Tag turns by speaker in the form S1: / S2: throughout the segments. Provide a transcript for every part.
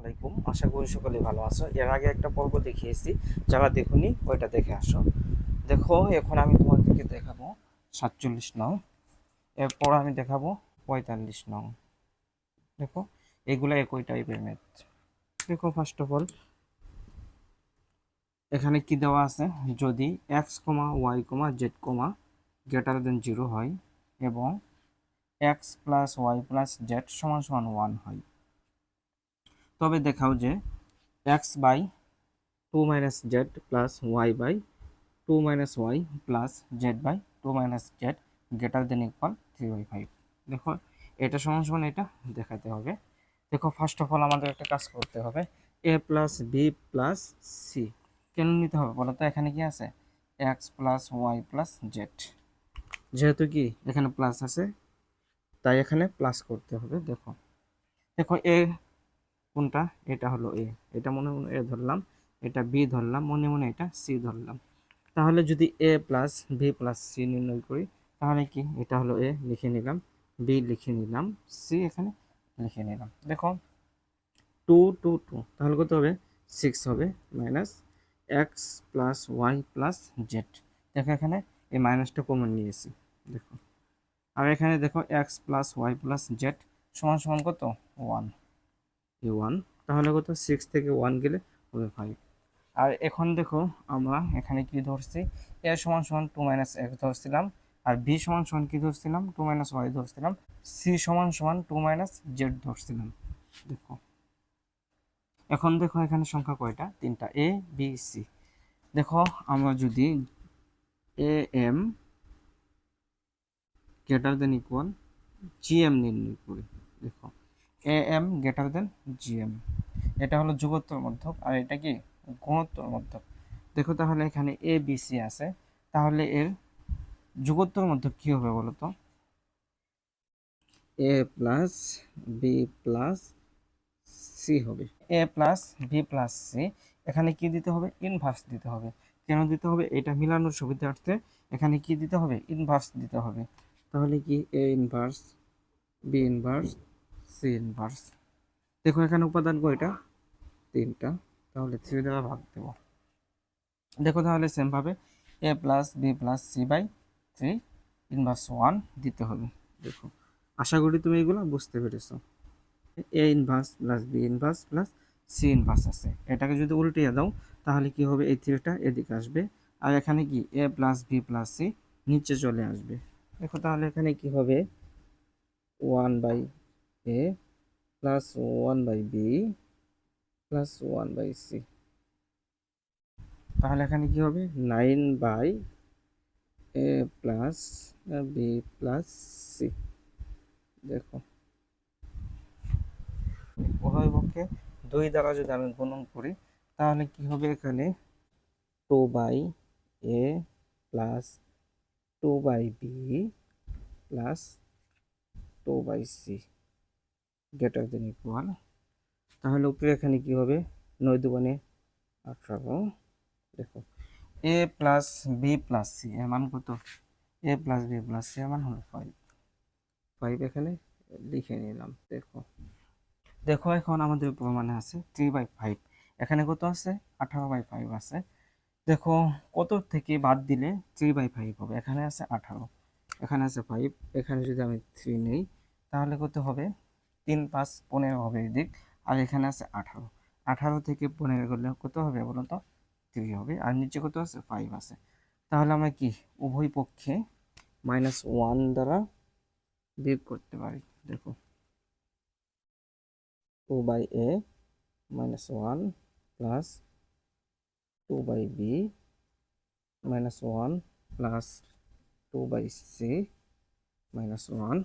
S1: আলাইকুম, আশা করি সকলে ভালো আছো। এর আগে একটা পর্ব দেখিয়েছি, যারা দেখুনি ওইটা দেখে আসো। দেখো, এখন আমি তোমাদেরকে দেখাবো 47 নং, এরপর আমি দেখাবো 45 নং। দেখো, এগুলা একই টাইপের ম্যাথ। দেখো, ফার্স্ট অফ অল এখানে কি দেওয়া আছে, যদি X comma Y comma Z comma greater than 0 হয় এবং X plus Y plus Z সমান সমান 1 হয়, তবে দেখাও যে X by 2 minus Z plus Y by 2 minus Y plus Z by 2 minus Z greater than equal 3/5। দেখো, এটা সমান সমান এটা দেখাতে হবে। দেখো, ফার্স্ট অফ অল আমাদের একটা কাজ করতে হবে, A plus B plus C কেন নিতে হবে বলো তো? এখানে কি আছে, X plus Y plus Z, যেহেতু কি এখানে প্লাস আছে তাই এখানে প্লাস করতে হবে। দেখো দেখো এ কোনটা, এটা হলো এ, এটা মনে মনে এ ধরলাম, এটা বি ধরলাম, মনে মনে এটা সি ধরলাম। তাহলে যদি এ প্লাস বি প্লাস সি নির্ণয় করি, তাহলে কি এটা হলো এ লিখে নিলাম, বি লিখে নিলাম, সি এখানে লিখে নিলাম। দেখো, 2 2 2 তাহলে কত হবে, 6 হবে, minus X plus Y plus Z. দেখো এখানে এই মাইনাসটা কমন নিয়েছি। দেখো, আর এখানে দেখো X plus Y plus Z সমান সমান কত, 1, এই 1, তাহলে কত, 6 থেকে 1 গেলে হবে 5। আর এখন দেখো, আমরা এখানে কি ধরছি, এ সমান সমান 2 মাইনাস এক্স ধরছিলাম, আর বি সমান সমান কি ধরছিলাম, 2 মাইনাস ওয়াই ধরছিলাম, সি সমান সমান 2 মাইনাস জেড ধরছিলাম। দেখো, এখন দেখো এখানে সংখ্যা কয়টা, তিনটা, এ বি সি। দেখো, আমরা যদি A M greater than equal G M নির্ণয় করি, দেখো A M greater than G M, এটা হলো যুগোত্তর মধ্যক আর এটা কি গুণোত্তর মধ্যক। দেখো, তাহলে এখানে এ বি সি আছে, তাহলে এর যুগোত্তর মধ্যক কি হবে বলো তো, এ প্লাস বি প্লাস সি হবে। A plus B plus C, এখানে কি দিতে হবে, ইনভার্স দিতে হবে। কেন দিতে হবে, এটা মিলানোর সুবিধার্থে এখানে কি দিতে হবে, ইনভার্স দিতে হবে। তাহলে কি A inverse B inverse C inverse. দেখো এখানে উপাদান কয়টা, তিনটা, তাহলে 3 দ্বারা ভাগ দেব। দেখো, তাহলে সেম ভাবে A plus B plus C by 3 inverse 1 দিতে হবে। দেখো, আশা করি তুমি এগুলো বুঝতে পেরেছো। A inverse plus B inverse plus C inverse আছে, এটাকে যদি উল্টিয়ে দাও তাহলে কি হবে, এই থ্রিটা এদিকে আসবে, আর এখানে কি এ প্লাস বি প্লাস সি নিচে চলে আসবে। দেখো, তাহলে এখানে কি হবে, 1/a plus 1/b plus 1/c। তাহলে এখানে কি হবে, 9/a plus B plus C. দেখো, উভয় পক্ষে 2 দ্বারা যদি আমি গুণন করি, তাহলে কি হবে, এখানে 2/a plus 2/b plus 2/c greater than equal, তাহলে উপরে এখানে কি হবে, 9 × 2 = 18। দেখো, এ প্লাস বি প্লাস সি এর মান কত, এ প্লাস বি প্লাস সি এর মান হলো 5, 5 এখানে লিখে নিলাম। দেখো দেখো এখন আমাদের প্রমাণে আছে 3/5, এখানে কত আছে, 18/5 আছে। দেখো, কত থেকে বাদ দিলে 3/5 হবে, এখানে আছে 18, এখানে আছে 5, এখানে যদি আমি 3 নেই তাহলে কত হবে, 3 5 15 হবে এদিক, আর এখানে আছে 18, 18 থেকে 15 করলে কত হবে বলো তো, 3 হবে, আর নিচে কত আছে, 5 আছে। তাহলে আমরা কি উভয় পক্ষে -1 দ্বারা বিয়োগ করতে পারি। দেখো, 2/a -1 plus 2/b -1 plus 2/c -1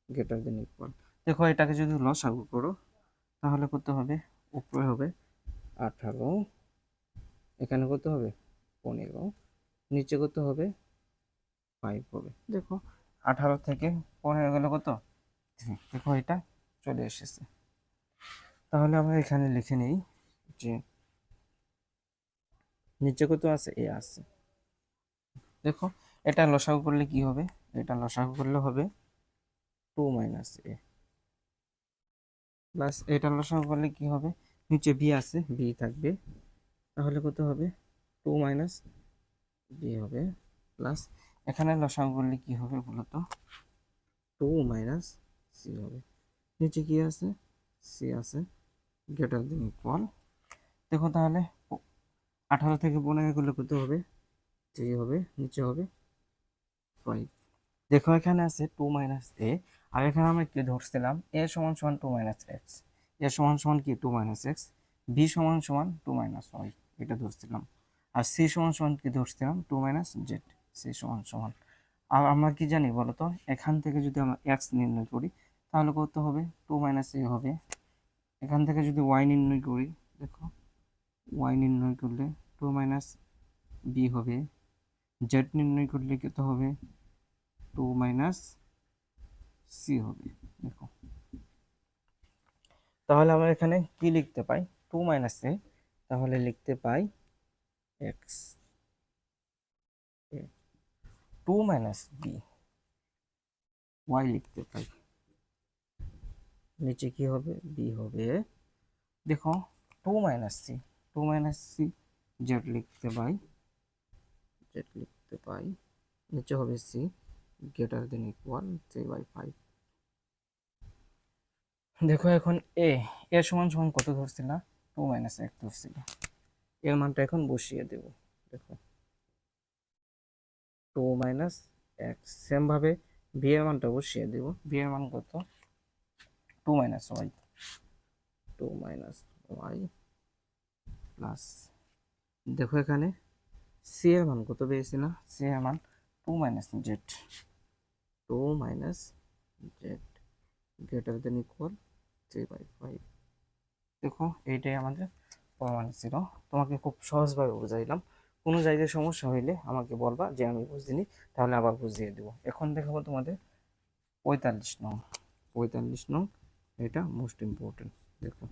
S1: greater than equal. দেখো, এটাকে যদি লসাগু করো তাহলে কত হবে, উপরে হবে 18, এখানে কত হবে 15, নিচে কত হবে 5 হবে। দেখো, 18 থেকে 15 গেলে কত, 3। দেখো, এটা চলে এসেছে। তাহলে আমরা এখানে লিখে নিই যে নিচে কত আছে, এ আছে। দেখো, এটা লসাগু করলে কি হবে, এটা লসাগু করলে হবে 2 - a। প্লাস এটা লসাগু করলে কি হবে, নিচে বি আছে, বি থাকবে, তাহলে কত হবে, 2 মাইনাস বি হবে, প্লাস এখানে লসাগু করলে কি হবে বলতো, 2 মাইনাস সি হবে, নিচে কি আছে, সি আছে, গ্রেটার দেন ইকুয়াল। দেখো তাহলে 18 থেকে 15 করলে কত হবে, 3 হবে, নিচে হবে 5। দেখো এখানে আছে 2 মাইনাস এ, আর এখানে আমরা কি ধরছিলাম, এ সমান সমান 2 মাইনাস এক্স, এ সমান সমান কি 2 মাইনাস এক্স, বি সমান সমান 2 মাইনাস ওয়াই, এটা ধরছিলাম। আর সি সমান সমান কি ধরছিলাম, 2 মাইনাস জেড, সি সমান সমান। আর আমরা কি জানি বলতো, এখান থেকে যদি আমরা এক্স নির্ণয় করি তাহলে কত হবে, 2 মাইনাস এ হবে। এখান থেকে যদি ওয়াই নির্ণয় করি, দেখো ওয়াই নির্ণয় করলে 2 মাইনাস বি হবে, জেড নির্ণয় করলে কত হবে, 2 মাইনাস সি হবে। দেখো তাহলে আমরা এখানে কি লিখতে পাই, 2 মাইনাস এ, তাহলে লিখতে পাই এক্স, 2 মাইনাস বি ওয়াই লিখতে পাই, নিচে কি হবে, বি হবে। দেখো 2 minus C, 2 minus C, Z লিখতে পাই, জেড লিখতে পাই, নিচে হবে সি, গ্রেটার দেন ইকুয়াল 3/5। দেখো এখন এ, এর সমান সমান কত ধরছিল, 2 মাইনাস এক ধরছিল, এর মানটা এখন বসিয়ে দেব। দেখো 2 মাইনাস এক্স, সেম ভাবে বি এর মানটা বসিয়ে দেব, বি এর মান কত, 2 minus Y, 2 minus Y plus, দেখো এখানে সি এর মান কত পেয়েছি না, সি এর মান 2 minus Z, 2 minus Z greater than equal 3/5। দেখো এইটাই আমাদের প্রমাণ ছিল, তোমাকে খুব সহজভাবে বুঝাইলাম। কোনো জায়গায় সমস্যা হইলে আমাকে বলবা যে আমি বুঝিনি, তাহলে আবার বুঝিয়ে দেবো। এখন দেখাবো তোমাদের 45 নং, 45 নং, এটা মোস্ট ইম্পর্টেন্ট। দেখো